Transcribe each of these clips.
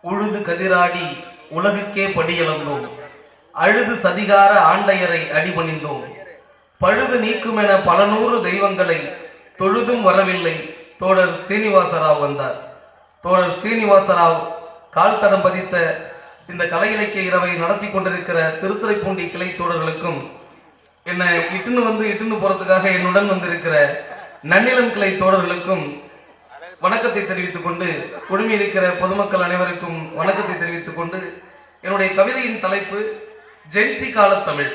உழுது கதிராடி உலகுக்கே படியளந்தோம். அழுது சதிகார ஆண்டையரை அடிபணிந்தோம். பழுது நீக்குமென பல நூறு தெய்வங்களை தொழுதும் வரவில்லை. தோழர் சீனிவாசராவ் வந்தார். தோழர் சீனிவாசராவ் கால் தடம் பதித்த இந்த கலை இலக்கிய இரவை நடத்தி கொண்டிருக்கிற திருத்துறைப்பூண்டி கிளை தோழர்களுக்கும், என்னை இட்டுன்னு போறதுக்காக என்னுடன் வந்திருக்கிற நன்னிலம் கிளை தோழர்களுக்கும் வணக்கத்தை தெரிவித்துக் கொண்டு, குழுமி இருக்கிற பொதுமக்கள் அனைவருக்கும் வணக்கத்தை தெரிவித்துக் கொண்டு, என்னுடைய கவிதையின் தலைப்பு ஜென்சி காலத்தமிழ்.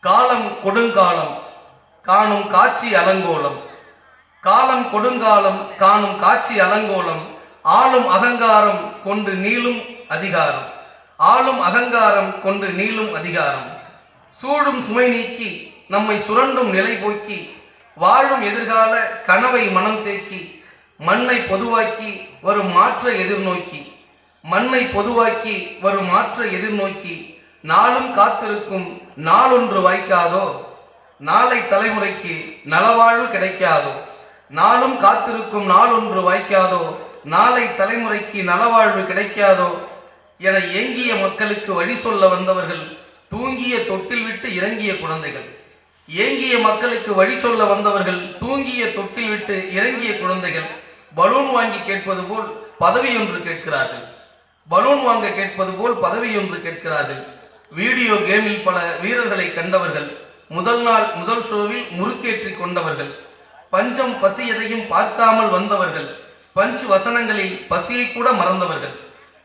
காலம் கொடுங்காலம் காணும் காட்சி அலங்கோலம். காலம் கொடுங்காலம் காணும் காட்சி அலங்கோலம். ஆளும் அகங்காரம் கொண்டு நீளும் அதிகாரம். ஆளும் அகங்காரம் கொண்டு நீளும் அதிகாரம். சூடும் சுமை நீக்கி நம்மை சுரண்டும் நிலை போக்கி வாழும் எதிர்கால கனவை மனம் தேக்கி மண்ணை பொதுவாக்கி வரும் மாற்ற எதிர்நோக்கி மண்ணை பொதுவாக்கி வரும் மாற்ற எதிர்நோக்கி நாளும் காத்திருக்கும் நாளொன்று வாய்க்காதோ. நாளை தலைமுறைக்கு நலவாழ்வு கிடைக்காதோ. நாளும் காத்திருக்கும் நாளொன்று வாய்க்காதோ. நாளை தலைமுறைக்கு நலவாழ்வு கிடைக்காதோ என ஏங்கிய மக்களுக்கு வழி சொல்ல வந்தவர்கள் தூங்கிய தொட்டில் விட்டு இறங்கிய குழந்தைகள். ஏங்கிய மக்களுக்கு வழி சொல்ல வந்தவர்கள் தூங்கிய தொட்டில் விட்டு இறங்கிய குழந்தைகள். பலூன் வாங்கி கேட்பது போல் பதவி ஒன்று கேட்கிறார்கள். பலூன் வாங்க கேட்பது போல் பதவி ஒன்று கேட்கிறார்கள். வீடியோ கேமில் பல வீரர்களை கண்டவர்கள். முதல் நாள் முதல் ஷோவில் முறுக்கேற்றி கொண்டவர்கள். பஞ்சம் பசி எதையும் பார்க்காமல் வந்தவர்கள். பஞ்சு வசனங்களில் பசியை கூட மறந்தவர்கள்.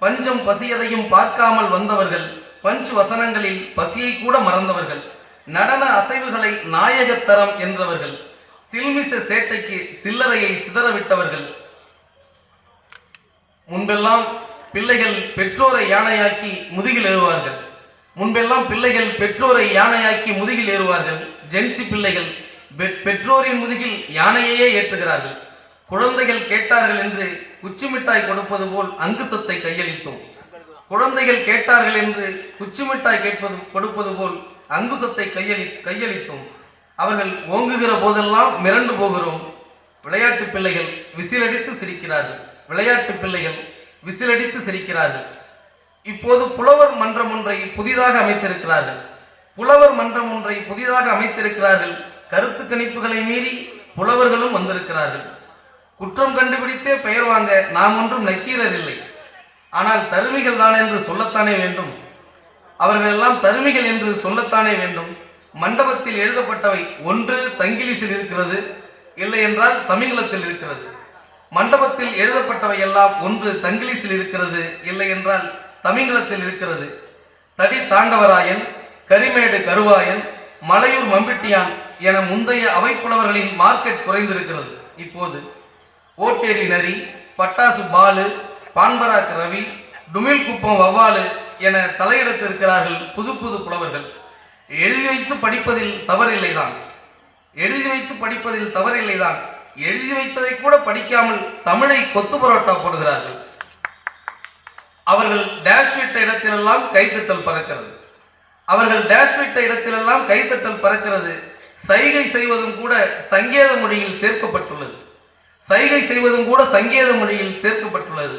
பஞ்சம் பசி எதையும் பார்க்காமல் வந்தவர்கள். பஞ்சு வசனங்களில் பசியை கூட மறந்தவர்கள். நடன அசைவுகளை நாயகத்தரம் என்றவர்கள். சில்மிச சேட்டைக்கு சில்லறையை சிதறவிட்டவர்கள். முன்பெல்லாம் பிள்ளைகள் பெற்றோரை யானையாக்கி முதுகில் ஏறுவார்கள். முன்பெல்லாம் பிள்ளைகள் பெற்றோரை யானையாக்கி முதுகில் ஏறுவார்கள். ஜென்சி பிள்ளைகள் பெற்றோரின் முதுகில் யானையையே ஏற்றுகிறார்கள். குழந்தைகள் கேட்டார்கள் என்று குச்சிமிட்டாய் கொடுப்பது போல் அங்குசத்தை கையளித்தோம். குழந்தைகள் கேட்டார்கள் என்று குச்சிமிட்டாய் கொடுப்பது போல் அங்குசத்தை கையளித்தோம். அவர்கள் ஓங்குகிற போதெல்லாம் மிரண்டு போகிறோம். விளையாட்டு பிள்ளைகள் விசிலடித்து சிரிக்கிறார்கள். விளையாட்டு பிள்ளைகள் விசிலடித்து சிரிக்கிறார்கள். இப்போது புலவர் மன்றம் ஒன்றை புதிதாக அமைத்திருக்கிறார்கள். புலவர் மன்றம் ஒன்றை புதிதாக அமைத்திருக்கிறார்கள். கருத்து கணிப்புகளை மீறி புலவர்களும் வந்திருக்கிறார்கள். குற்றம் கண்டுபிடித்தே பெயர் வாங்க நாம் ஒன்றும் நக்கீரர் இல்லை. ஆனால் தருமிகள் தான் என்று சொல்லத்தானே வேண்டும். அவர்கள் எல்லாம் தருமிகள் என்று சொல்லத்தானே வேண்டும். மண்டபத்தில் எழுதப்பட்டவை ஒன்று தங்கிலீசில் இருக்கிறது, இல்லை என்றால் தமிழகத்தில் இருக்கிறது. மண்டபத்தில் எழுதப்பட்டவை எல்லாம் ஒன்று தங்கிலீசில் இருக்கிறது, இல்லை என்றால் தமிழகத்தில் இருக்கிறது. தடி தாண்டவராயன், கரிமேடு கருவாயன், மலையூர் மம்பிட்டியான் என முந்தைய அவைப்புலவர்களின் மார்க்கெட் குறைந்திருக்கிறது. இப்போது ஓட்டேரி நரி, பட்டாசு பாலு, பான்பராக் ரவி, டுமில் குப்பம் வவ்வாலு என தலையிடத்திருக்கிறார்கள் புது புது புலவர்கள். எழுதி வைத்து படிப்பதில் தவறில்லைதான். எழுதி வைத்து படிப்பதில் தவறில்லைதான். எழுதி வைத்ததை கூட படிக்காமல் தமிழை கொத்து பரோட்டா போடுகிறார்கள். அவர்கள் டேஷ் விட்ட இடத்திலெல்லாம் கைத்தட்டல் பறக்கிறது. அவர்கள் டேஷ் விட்ட இடத்திலெல்லாம் கைத்தட்டல் பறக்கிறது. சைகை செய்வதும் கூட சங்கேத மொழியில் சேர்க்கப்பட்டுள்ளது. சைகை செய்வதும் கூட சங்கேத மொழியில் சேர்க்கப்பட்டுள்ளது.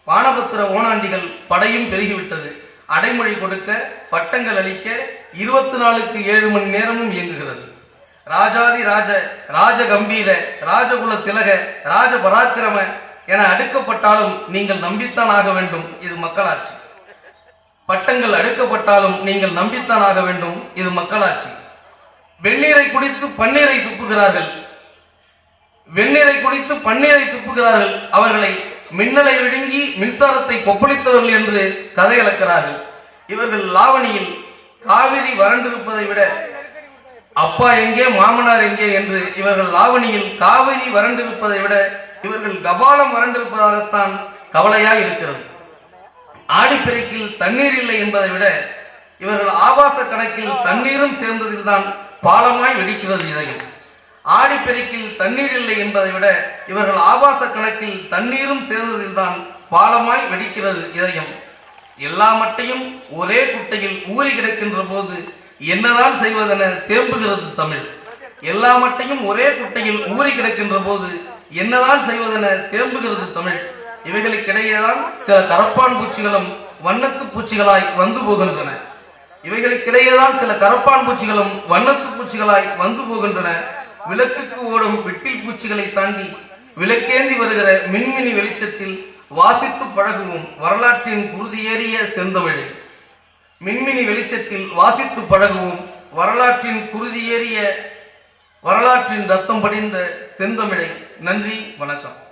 வானபத்திர ஓனாண்டிகள் படையும் பெருகிவிட்டது. அடைமொழி கொடுக்க, பட்டங்கள் அளிக்க 24/7 மணி நேரமும் இயங்குகிறது. ராஜாதி ராஜ, ராஜ கம்பீர, ராஜகுல திலக, ராஜ பராக்கிரம என அடுக்கப்பட்டாலும் நீங்கள் நம்பித்தான் ஆக வேண்டும். இது மக்களாட்சி. பட்டங்கள் அடுக்கப்பட்டாலும் நீங்கள் நம்பித்தான் ஆக வேண்டும். இது மக்களாட்சி. வெந்நீரை குடித்து பன்னீரை துப்புகிறார்கள். வெந்நீரை குடித்து பன்னீரை துப்புகிறார்கள். அவர்களை மின்னலை விழுங்கி மின்சாரத்தை கொப்பளித்தவர்கள் என்று கதையளக்கிறார்கள். இவர்கள் லாவணியில் காவிரி வறண்டிருப்பதை விட அப்பா எங்கே மாமனார் எங்கே என்று இவர்கள் லாவணியில் காவிரி வறண்டிருப்பதை விட இவர்கள் கபாலம் வறண்டிருப்பதாகத்தான் கவலையாக இருக்கிறது. ஆடிப்பெருக்கில் தண்ணீர் இல்லை என்பதை விட இவர்கள் ஆபாச கணக்கில் தண்ணீரும் சேர்ந்ததில் தான் பாலமாய் வெடிக்கிறது இதயம். ஆடிப்பெருக்கில் தண்ணீர் இல்லை என்பதை விட இவர்கள் ஆபாச கணக்கில் தண்ணீரும் சேர்ந்ததில் தான் பாலமாய் வெடிக்கிறது இதயம். எல்லா மட்டையும் ஒரே குட்டையில் ஊறி கிடக்கின்ற போது என்னதான் செய்வதென தேம்புகிறது தமிழ். எல்லா மட்டையும் ஒரே குட்டையில் ஊறி கிடக்கின்ற போது என்னதான் செய்வதென தேம்புகிறது தமிழ். இவைகளுக்கிடையேதான் சில கரப்பான் பூச்சிகளும் வண்ணத்து பூச்சிகளாய் வந்து போகின்றன. இவைகளுக்கிடையேதான் சில கரப்பான் பூச்சிகளும் வண்ணத்து பூச்சிகளாய் வந்து போகின்றன. விளக்குக்கு ஓடும் விட்டில் பூச்சிகளை தாண்டி விளக்கேந்தி வருகிற மின்மினி வெளிச்சத்தில் வாசித்து பழகுவோம் வரலாற்றின் குருதியேறிய செந்தமிழை. மின்மினி வெளிச்சத்தில் வாசித்து பழகுவோம் வரலாற்றின் குருதியேறிய வரலாற்றின் ரத்தம் படிந்த செந்தமிழை. நன்றி, வணக்கம்.